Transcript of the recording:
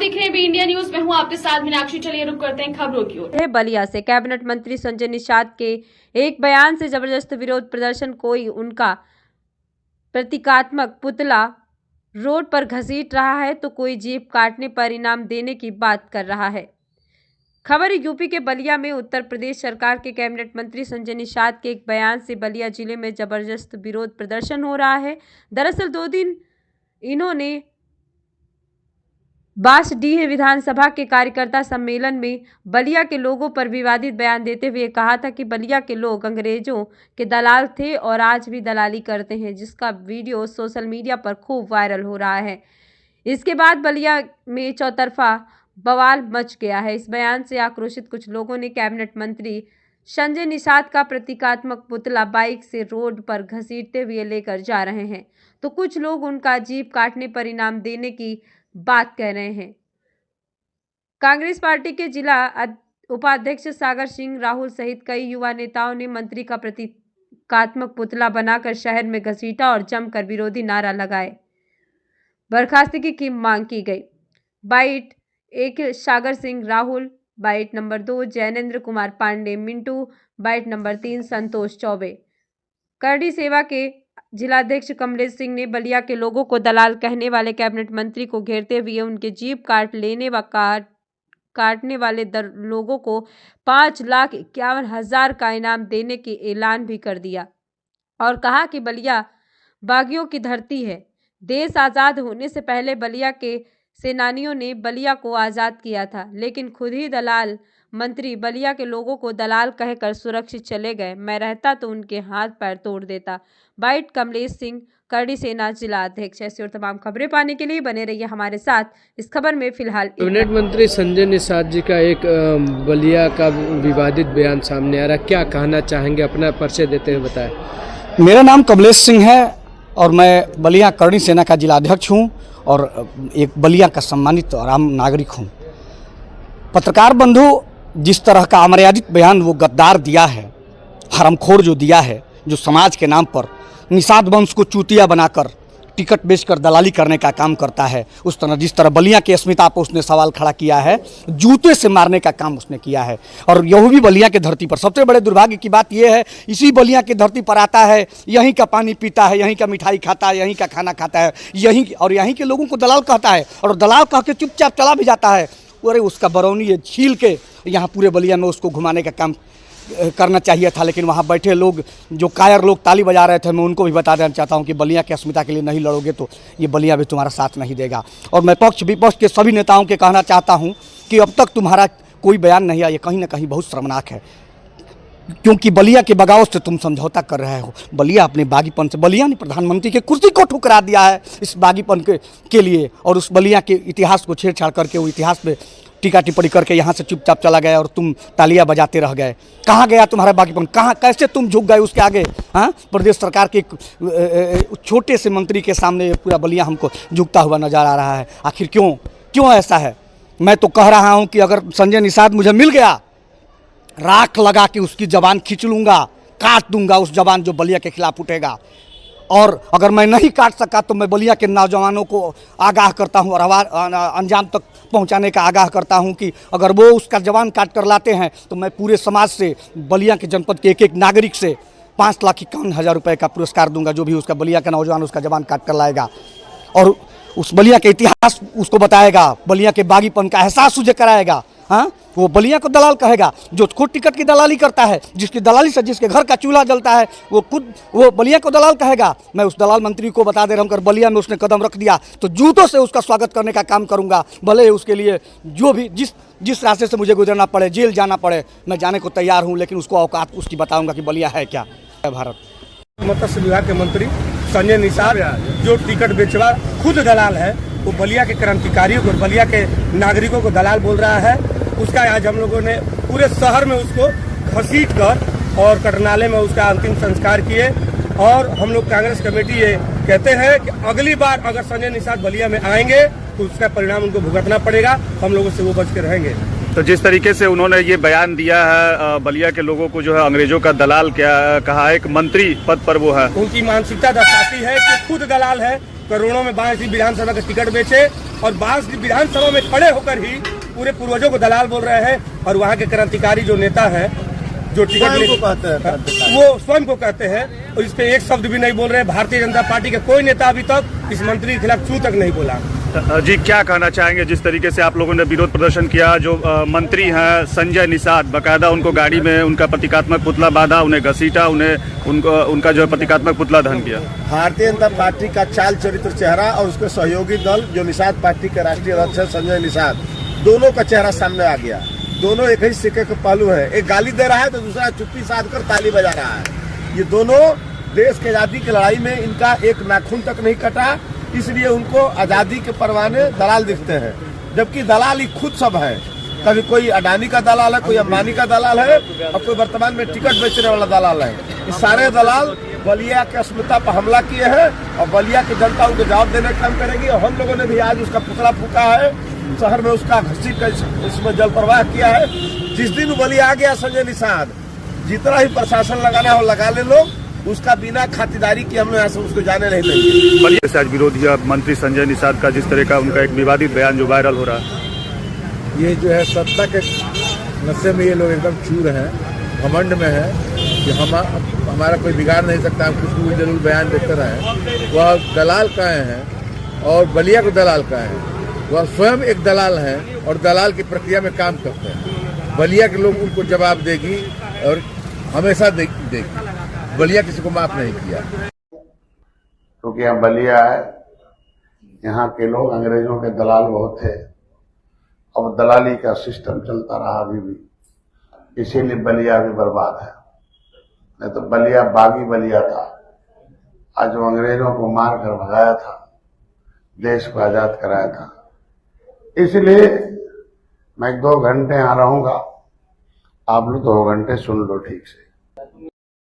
देख रहे हैं बी इंडिया न्यूज। मैं हूं आपके साथ मीनाक्षी। चलिए रुक करते हैं खबरों की ओर। बलिया से कैबिनेट मंत्री संजय निषाद के एक बयान से जबरदस्त विरोध प्रदर्शन। कोई उनका प्रतीकात्मक पुतला रोड पर घसीट रहा है तो कोई जीप काटने पर इनाम देने की बात कर रहा है। खबर यूपी के बलिया में उत्तर प्रदेश सरकार के कैबिनेट मंत्री संजय निषाद के एक बयान से बलिया जिले में जबरदस्त विरोध प्रदर्शन हो रहा है। दरअसल 2 दिन इन्होंने बांसडीह विधानसभा के कार्यकर्ता सम्मेलन में बलिया के लोगों पर विवादित बयान देते हुए कहा था कि बलिया के लोग अंग्रेजों के दलाल थे और आज भी दलाली करते हैं, जिसका वीडियो सोशल मीडिया पर खूब वायरल हो रहा है। इसके बाद बलिया में चौतरफा बवाल मच गया है। इस बयान से आक्रोशित कुछ लोगों ने कैबिनेट मंत्री संजय निषाद का प्रतीकात्मक पुतला बाइक से रोड पर घसीटते हुए लेकर जा रहे हैं, तो कुछ लोग उनका जीप काटने पर इनाम देने की बात कह रहे हैं। कांग्रेस पार्टी के जिला उपाध्यक्ष सागर सिंह राहुल सहित कई युवा नेताओं ने मंत्री का प्रतीकात्मक पुतला बनाकर शहर में घसीटा और जमकर विरोधी नारा लगाए। बर्खास्तगी की मांग की गई। Byte 1 Sagar Singh Rahul, byte number 2 Jainendra Kumar Pandey Mintu, byte number 3 Santosh Chaubey. करडी सेवा के जिलाध्यक्ष कमलेश सिंह ने बलिया के लोगों को दलाल कहने वाले कैबिनेट मंत्री को घेरते हुए उनके जीप काटने वाले लोगों को 5,51,000 का इनाम देने की ऐलान भी कर दिया और कहा कि बलिया बागियों की धरती है। देश आज़ाद होने से पहले बलिया के सेनानियों ने बलिया को आज़ाद किया था, लेकिन खुद ही दलाल मंत्री बलिया के लोगों को दलाल कहकर सुरक्षित चले गए। मैं रहता तो उनके हाथ पैर तोड़ देता। बाइट कमलेश सिंह, करडी सेना जिला अध्यक्ष। ऐसी और तमाम खबरें पाने के लिए बने रहिए हमारे साथ। इस खबर में फिलहाल कैबिनेट मंत्री संजय निषाद जी का एक बलिया का विवादित बयान सामने आ रहा है, क्या कहना चाहेंगे? अपना परिचय देते हुए बताएं। मेरा नाम कमलेश सिंह है और मैं बलिया करडी सेना का जिला अध्यक्ष हूँ और एक बलिया का सम्मानित और आम नागरिक हूँ। पत्रकार बंधु, जिस तरह का अमर्यादित बयान वो गद्दार दिया है, हरामखोर जो दिया है, जो समाज के नाम पर निषाद वंश को चूतिया बनाकर टिकट बेचकर दलाली करने का काम करता है, उस तरह जिस तरह बलिया की अस्मिता पर उसने सवाल खड़ा किया है, जूते से मारने का काम उसने किया है। और यह भी बलिया के धरती पर। सबसे बड़े दुर्भाग्य की बात यह है, इसी बलिया की धरती पर आता है, यहीं का पानी पीता है, यहीं का मिठाई खाता है, यहीं का खाना खाता है, यहीं के लोगों को दलाल कहता है और दलाल कह के चुपचाप चला भी जाता है। अरे उसका बरौनी ये छील के यहाँ पूरे बलिया में उसको घुमाने का काम करना चाहिए था, लेकिन वहाँ बैठे लोग, जो कायर लोग ताली बजा रहे थे, मैं उनको भी बता देना चाहता हूँ कि बलिया की अस्मिता के लिए नहीं लड़ोगे तो ये बलिया भी तुम्हारा साथ नहीं देगा। और मैं पक्ष विपक्ष के सभी नेताओं के कहना चाहता हूँ कि अब तक तुम्हारा कोई बयान नहीं आया, ये कहीं ना कहीं बहुत शर्मनाक है, क्योंकि बलिया के बगावत से तुम समझौता कर रहे हो। बलिया अपने बागीपन से, बलिया ने प्रधानमंत्री के कुर्सी को ठुकरा दिया है इस बागीपन के लिए, और उस बलिया के इतिहास को छेड़छाड़ करके वो इतिहास पे टीका टिप्पणी करके यहाँ से चुपचाप चला गया और तुम तालियां बजाते रह गए। कहाँ गया तुम्हारा बागीपन? कहाँ, कैसे तुम झुक गए उसके आगे? हाँ, प्रदेश सरकार के छोटे से मंत्री के सामने पूरा बलिया हमको झुकता हुआ नजर आ रहा है। आखिर क्यों ऐसा है? मैं तो कह रहा हूँ कि अगर संजय निषाद मुझे मिल गया, राख लगा के उसकी जबान खींच लूँगा, काट दूंगा उस जबान जो बलिया के खिलाफ उठेगा। और अगर मैं नहीं काट सका तो मैं बलिया के नौजवानों को आगाह करता हूं और अंजाम तक पहुंचाने का आगाह करता हूं कि अगर वो उसका जबान काट कर लाते हैं तो मैं पूरे समाज से, बलिया के जनपद के एक नागरिक से 5,51,000 रुपये का पुरस्कार दूंगा, जो भी उसका बलिया का नौजवान उसका जबान काट कर लाएगा और उस बलिया के इतिहास उसको बताएगा, बलिया के बागीपन का एहसास उसे कराएगा। हाँ, वो बलिया को दलाल कहेगा जो खुद टिकट की दलाली करता है, जिसकी दलाली से जिसके घर का चूल्हा जलता है, वो बलिया को दलाल कहेगा। मैं उस दलाल मंत्री को बता दे रहा हूँ, अगर बलिया में उसने कदम रख दिया तो जूतों से उसका स्वागत करने का काम करूँगा, भले उसके लिए जो भी जिस रास्ते से मुझे गुजरना पड़े, जेल जाना पड़े, मैं जाने को तैयार हूँ, लेकिन उसको औकात उसकी बताऊँगा कि बलिया है क्या। भारत मत्स्य विभाग के मंत्री संजय निषाद जो टिकट बेचवा खुद दलाल है, वो बलिया के क्रांतिकारियों को, बलिया के नागरिकों को दलाल बोल रहा है। उसका आज हम लोगों ने पूरे शहर में उसको घसीट कर और कटनाले में उसका अंतिम संस्कार किए। और हम लोग कांग्रेस कमेटी ये कहते हैं कि अगली बार अगर संजय निषाद बलिया में आएंगे तो उसका परिणाम उनको भुगतना पड़ेगा, हम लोगों से वो बच के रहेंगे। तो जिस तरीके से उन्होंने ये बयान दिया है, बलिया के लोगों को जो है अंग्रेजों का दलाल क्या कहा है, एक मंत्री पद पर वो है, उनकी मानसिकता दर्शाती है कि खुद दलाल है, करोड़ों में बांसडीह विधानसभा का टिकट बेचे और बांसडीह विधानसभा में खड़े होकर ही पूरे पूर्वजों को दलाल बोल रहे हैं। और वहाँ के क्रांतिकारी जो नेता है, जो टिकट को कहते हैं, वो स्वयं को कहते हैं और इस पे एक शब्द भी नहीं बोल रहे हैं। भारतीय जनता पार्टी का कोई नेता अभी तक इस मंत्री के खिलाफ चू तक नहीं बोला। जी, क्या कहना चाहेंगे जिस तरीके से आप लोगों ने विरोध प्रदर्शन किया? जो मंत्री हैं संजय निषाद, बाकायदा उनको गाड़ी में उनका प्रतीकात्मक पुतला बांधा, उन्हें घसीटा, उनका जो है प्रतीकात्मक पुतला दहन किया। भारतीय जनता पार्टी का चाल चरित्र चेहरा और उसके सहयोगी दल जो निषाद पार्टी के राष्ट्रीय अध्यक्ष है संजय निषाद, दोनों का चेहरा सामने आ गया। दोनों एक ही सिक्के के पहलू है। एक गाली दे रहा है तो दूसरा चुप्पी साध कर ताली बजा रहा है। ये दोनों देश की आजादी की लड़ाई में इनका एक नाखून तक नहीं कटा, इसलिए उनको आजादी के परवाने दलाल दिखते हैं। जबकि दलाल ही खुद सब है। कभी कोई अडानी का दलाल है, कोई अंबानी का दलाल है और कोई वर्तमान में टिकट बेचने वाला दलाल है। ये सारे दलाल बलिया की अस्मिता पर हमला किए हैं और बलिया की जनता उनको जवाब देने का काम करेगी। और हम लोगों ने भी आज उसका पुतला फूका है, शहर में उसका घसीट कर इसमें जल प्रवाह किया है। जिस दिन बलिया आ गया संजय निषाद, जितना ही प्रशासन लगाना हो लगा ले लोग, उसका बिना खातिरदारी की हम लोग यहाँ से उसको जाने नहीं देंगे। बलिया से आज विरोधी मंत्री संजय निषाद का जिस तरह का उनका एक विवादित बयान जो वायरल हो रहा है, ये जो है सत्ता के नशे में ये लोग एकदम चूर हैं, घमंड में है कि हमारा कोई बिगाड़ नहीं सकता, हम कुछ भी जरूर बयान देते रहे। वह दलाल कहे हैं और बलिया को दलाल कहे हैं। वह स्वयं एक दलाल हैं और दलाल की प्रक्रिया में काम करते हैं। बलिया के लोग उनको जवाब देगी और हमेशा देगी। बलिया किसी को माफ नहीं किया। क्योंकि यहाँ बलिया है, यहाँ के लोग अंग्रेजों के दलाल बहुत थे। अब दलाली का सिस्टम चलता रहा अभी भी, इसीलिए बलिया भी बर्बाद है। नहीं तो बलिया बागी बलिया था। आज जो अंग्रेजों को मार कर भगाया था, देश को आजाद कराया था। इसलिए मैं 2 घंटे यहाँ रहूंगा, आप लोग 2 घंटे सुन लो ठीक से।